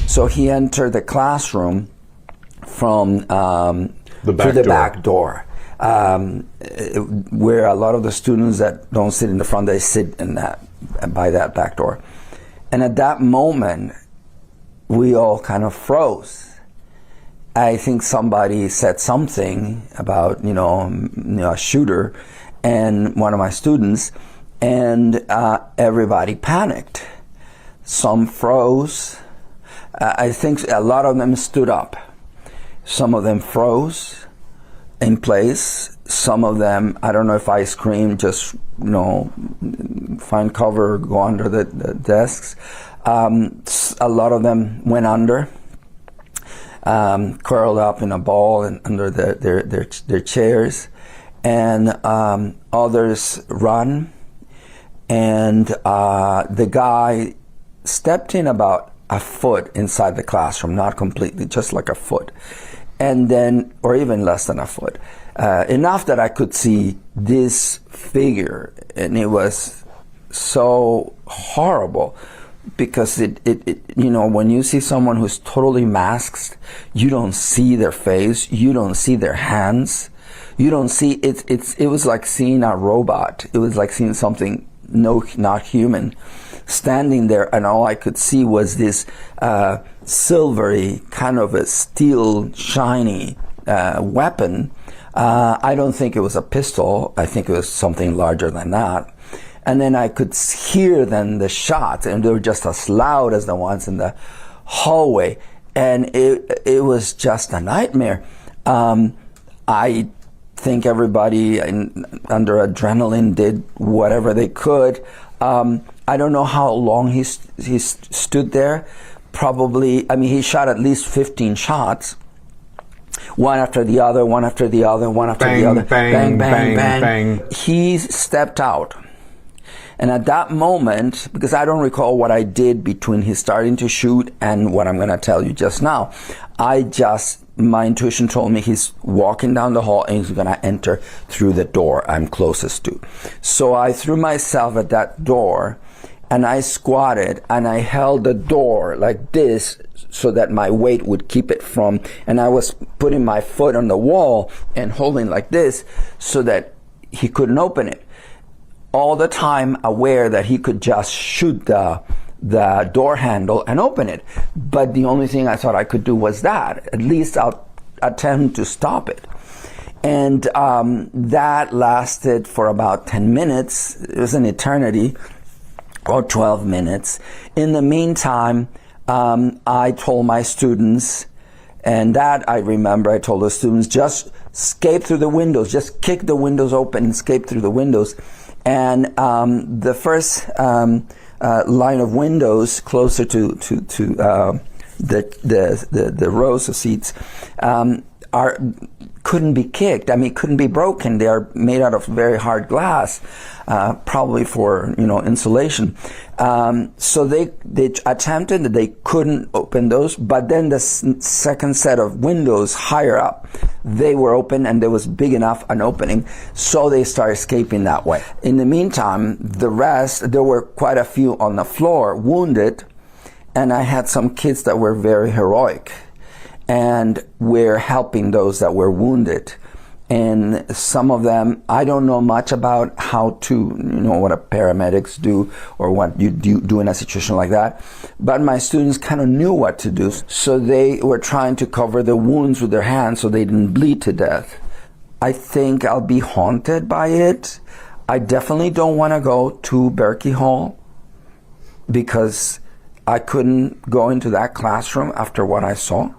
So he entered the classroom from through the back door, where a lot of the students that don't sit in the front, they sit in by that back door. And at that moment, we all kind of froze. I think somebody said something about, a shooter, and one of my students, and everybody panicked. Some froze. I think a lot of them stood up. Some of them froze in place. Some of them, I don't know if I screamed, just, find cover, go under the desks. A lot of them went under, curled up in a ball and under their chairs, and others run. And the guy stepped in about a foot inside the classroom, not completely, just like a foot, and then, or even less than a foot, enough that I could see this figure, and it was so horrible. Because when you see someone who's totally masked, you don't see their face, you don't see their hands, you don't see it was like seeing a robot. It was like seeing something not human standing there, and all I could see was this silvery kind of a steel shiny weapon. I don't think it was a pistol. I think it was something larger than that. And then I could hear then the shots, and they were just as loud as the ones in the hallway. And it was just a nightmare. I think everybody under adrenaline did whatever they could. I don't know how long he stood there. Probably, he shot at least 15 shots. One after the other, one after the other, one after the other. Bang, bang, bang, bang, bang. He stepped out. And at that moment, because I don't recall what I did between his starting to shoot and what I'm going to tell you just now, my intuition told me he's walking down the hall and he's going to enter through the door I'm closest to. So I threw myself at that door, and I squatted, and I held the door like this so that my weight would keep it from, and I was putting my foot on the wall and holding like this so that he couldn't open it. All the time aware that he could just shoot the door handle and open it. But the only thing I thought I could do was that. At least I'll attempt to stop it. And that lasted for about 10 minutes. It was an eternity, or 12 minutes. In the meantime, I told my students, and that I remember, I told the students, just escape through the windows, just kick the windows open and escape through the windows. And the first line of windows closer to the rows of seats couldn't be kicked. Couldn't be broken. They are made out of very hard glass, probably for insulation. So they attempted, they couldn't open those. But then the second set of windows higher up, they were open, and there was big enough an opening, so they started escaping that way. In the meantime, the rest, there were quite a few on the floor, wounded, and I had some kids that were very heroic, and we're helping those that were wounded. And some of them, I don't know much about how to, what a paramedics do or what you do in a situation like that. But my students kind of knew what to do. So they were trying to cover the wounds with their hands so they didn't bleed to death. I think I'll be haunted by it. I definitely don't want to go to Berkey Hall because I couldn't go into that classroom after what I saw.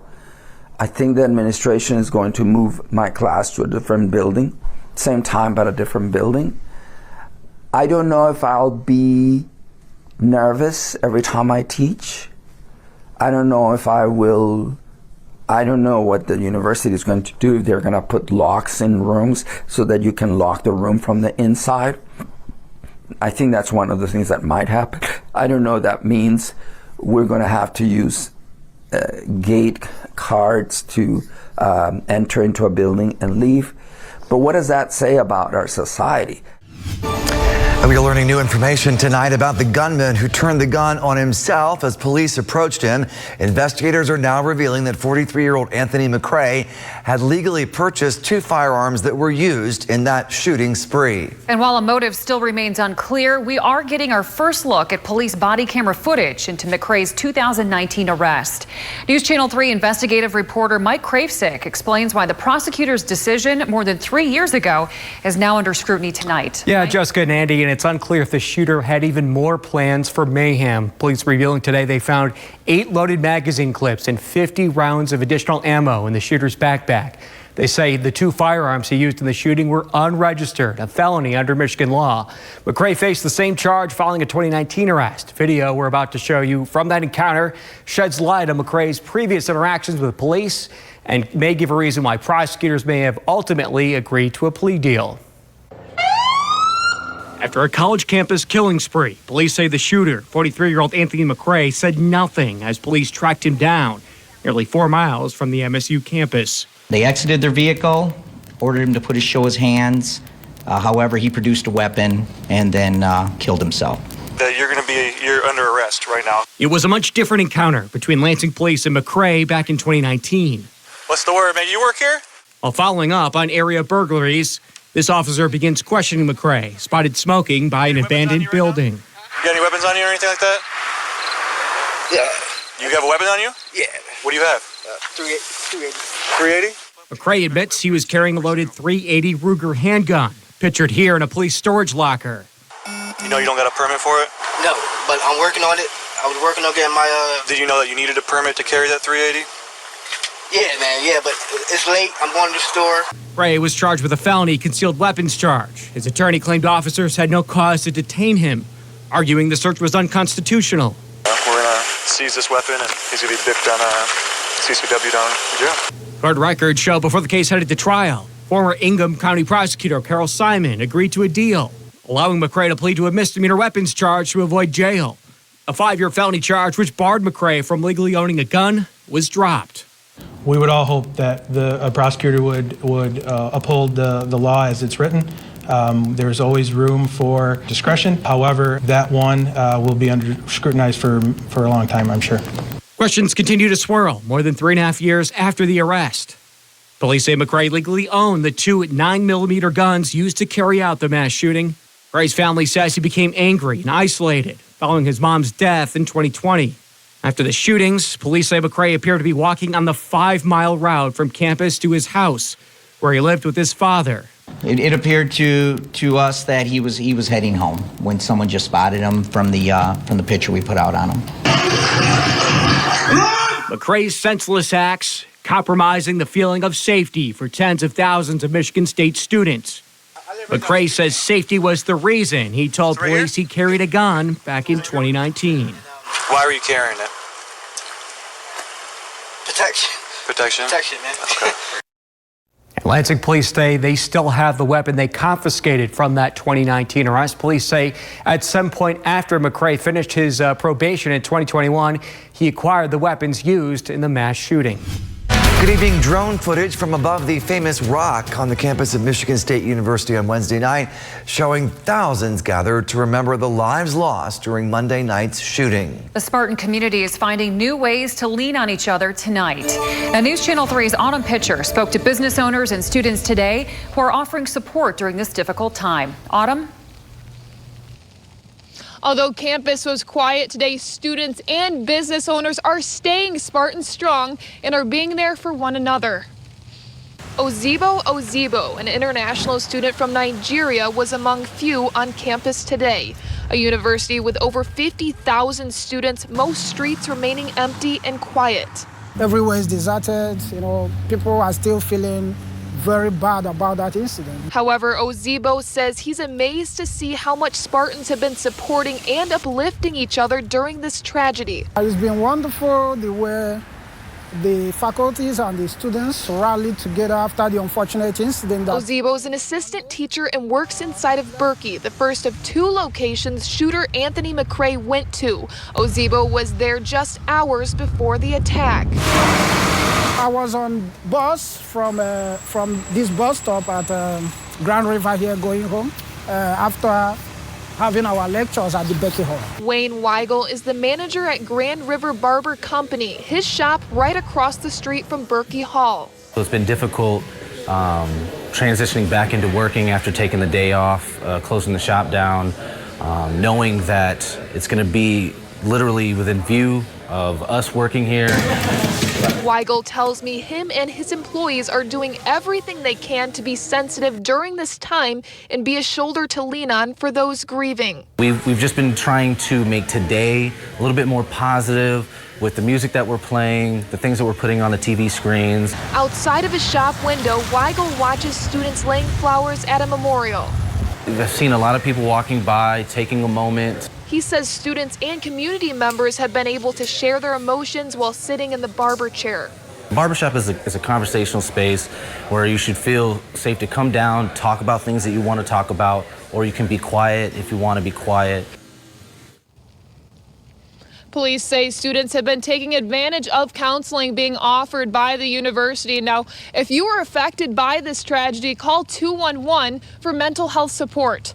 I think the administration is going to move my class to a different building, same time but a different building. I don't know if I'll be nervous every time I teach. I don't know if I will. I don't know what the university is going to do, if they're going to put locks in rooms so that you can lock the room from the inside. I think that's one of the things that might happen. I don't know what that means. We're going to have to use gate cards to enter into a building and leave. But what does that say about our society? We are learning new information tonight about the gunman who turned the gun on himself as police approached him. Investigators are now revealing that 43-year-old Anthony McCrae had legally purchased 2 firearms that were used in that shooting spree. And while a motive still remains unclear, we are getting our first look at police body camera footage into McCrae's 2019 arrest. News Channel 3 investigative reporter Mike Kravsik explains why the prosecutor's decision more than 3 years ago is now under scrutiny tonight. Yeah, Jessica and Andy, and it's unclear if the shooter had even more plans for mayhem. Police revealing today they found 8 loaded magazine clips and 50 rounds of additional ammo in the shooter's backpack. They say the 2 firearms he used in the shooting were unregistered, a felony under Michigan law. McCrae faced the same charge following a 2019 arrest. Video we're about to show you from that encounter sheds light on McCrae's previous interactions with police and may give a reason why prosecutors may have ultimately agreed to a plea deal. After a college campus killing spree, police say the shooter, 43-year-old Anthony McCrae, said nothing as police tracked him down nearly 4 miles from the MSU campus. They exited their vehicle, ordered him to show his hands. However, he produced a weapon and then killed himself. You're under arrest right now. It was a much different encounter between Lansing police and McCrae back in 2019. What's the word, man? You work here? While following up on area burglaries, this officer begins questioning McCrae, spotted smoking by an abandoned building. You got any weapons on you or anything like that? Yeah. You have a weapon on you? Yeah. What do you have? 380. 380? McCrae admits he was carrying a loaded .380 Ruger handgun, pictured here in a police storage locker. You know you don't got a permit for it? No, but I'm working on it. I was working on getting my, Did you know that you needed a permit to carry that 380? Yeah, man, yeah, but it's late. I'm going to the store. McCrae was charged with a felony concealed weapons charge. His attorney claimed officers had no cause to detain him, arguing the search was unconstitutional. We're going to seize this weapon and he's going to be bipped on CCW down in jail. Court records show before the case headed to trial, former Ingham County Prosecutor Carol Simon agreed to a deal, allowing McCrae to plead to a misdemeanor weapons charge to avoid jail. A 5-year felony charge which barred McCrae from legally owning a gun was dropped. We would all hope that the prosecutor would uphold the law as it's written. There's always room for discretion. However, that one will be scrutinized for a long time, I'm sure. Questions continue to swirl more than 3.5 years after the arrest. Police say McCrae legally owned the 2 9mm guns used to carry out the mass shooting. McCrae's family says he became angry and isolated following his mom's death in 2020. After the shootings, police say McCrae appeared to be walking on the 5-mile route from campus to his house, where he lived with his father. It appeared to us that he was heading home when someone just spotted him from the picture we put out on him. McCrae's senseless acts compromising the feeling of safety for tens of thousands of Michigan State students. McCrae says safety was the reason he told police he carried a gun back in 2019. Why were you carrying it? Protection. Protection? Protection, man. Okay. Lansing police say they still have the weapon they confiscated from that 2019 arrest. Police say at some point after McCrae finished his probation in 2021, he acquired the weapons used in the mass shooting. Good evening. Drone footage from above the famous rock on the campus of Michigan State University on Wednesday night, showing thousands gathered to remember the lives lost during Monday night's shooting. The Spartan community is finding new ways to lean on each other tonight. Now, News Channel 3's Autumn Pitcher spoke to business owners and students today who are offering support during this difficult time. Autumn? Although campus was quiet today, students and business owners are staying Spartan strong and are being there for one another. Ozebo, an international student from Nigeria, was among few on campus today. A university with over 50,000 students, most streets remaining empty and quiet. Everywhere is deserted. People are still feeling very bad about that incident. However, Ozebo says he's amazed to see how much Spartans have been supporting and uplifting each other during this tragedy. It's been wonderful the way the faculties and the students rallied together after the unfortunate incident. Ozebo is an assistant teacher and works inside of Berkey, the first of 2 locations shooter Anthony McCrae went to. Ozebo was there just hours before the attack. I was on bus from this bus stop at Grand River here going home. After having our lectures at the Becky Hall. Wayne Weigel is the manager at Grand River Barber Company, his shop right across the street from Berkey Hall. So it's been difficult transitioning back into working after taking the day off, closing the shop down, knowing that it's going to be literally within view of us working here. Weigel tells me him and his employees are doing everything they can to be sensitive during this time and be a shoulder to lean on for those grieving. We've just been trying to make today a little bit more positive with the music that we're playing, the things that we're putting on the TV screens. Outside of his shop window, Weigel watches students laying flowers at a memorial. I've seen a lot of people walking by, taking a moment. He says students and community members have been able to share their emotions while sitting in the barber chair. Barbershop is a conversational space where you should feel safe to come down, talk about things that you want to talk about, or you can be quiet if you want to be quiet. Police say students have been taking advantage of counseling being offered by the university. Now, if you are affected by this tragedy, call 211 for mental health support.